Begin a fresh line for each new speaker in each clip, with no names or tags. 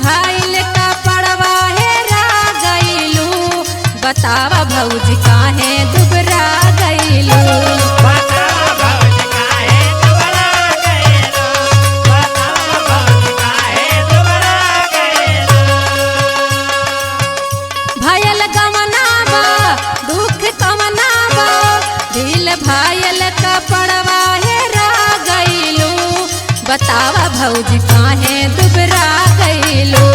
भाईल का पड़वा हेरा गईलू, बतावा भौजी काहे दुबरा गईलू। भायल गमनावा दुख कमनावा, दिल भायल का पड़वा हेरा गईलू, बतावा भौजी काहे दुबरा गईलू।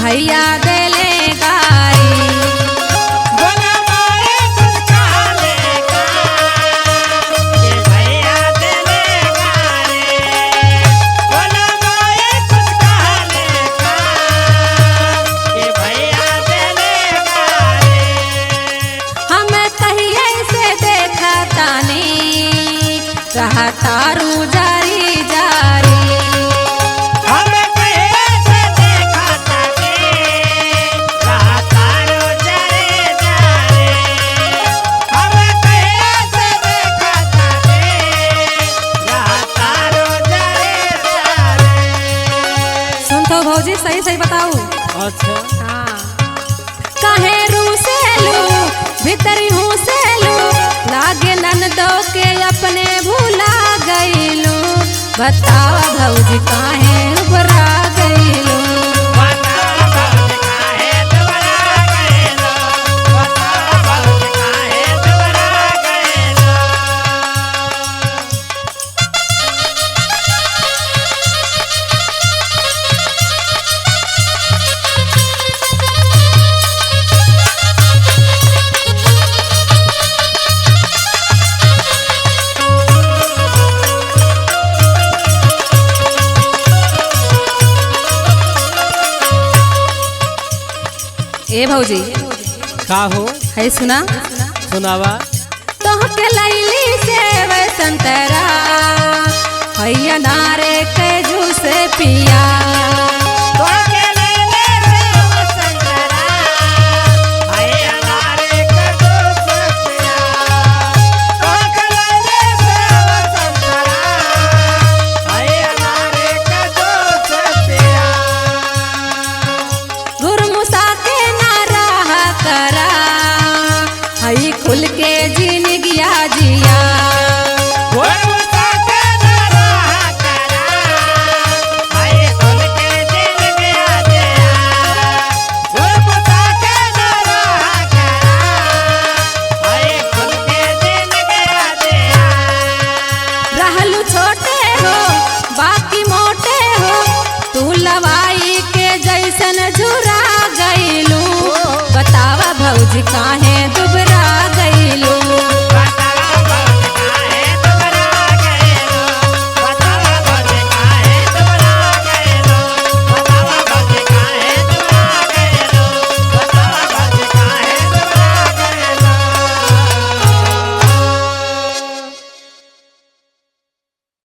भैया देले गारी,
बोला माए कुछ काले का कि भैया देले गारी, बोला माए कुछ काले का कि भैया देले गारी।
हम कहिए से देखा तानी रहा तारू जारी जारी, भौजी सही सही बताऊ।
अच्छा
हाँ। काहे रूसेलू भीतरी हुसेलू, लागे ननदो के अपने भूला गईलू, बतावा भौजी काहे उबरा गईलू। ए भौजी
का हो
है सुना
सुनावा।
तोहके लैली से संतरा हैया नारे के जूस पिया,
तोहके लैली से संतरा हैया नारे के जूस पिया, तोहके लैली से संतरा हैया नारे के जूस पिया।
गुरमुसा के ना रहा करा हई खुल के जिंदगिया जिया,
गुरमुसा के ना रहा करा हई खुल के जिंदगिया जिया, गुरमुसा के ना रहा करा हई खुल के जिंदगिया जिया।
रहलू छोटे हो बाकी मोटे हो, तू लवाई के जैसन झुरा गईलू, बतावा भौजी काहे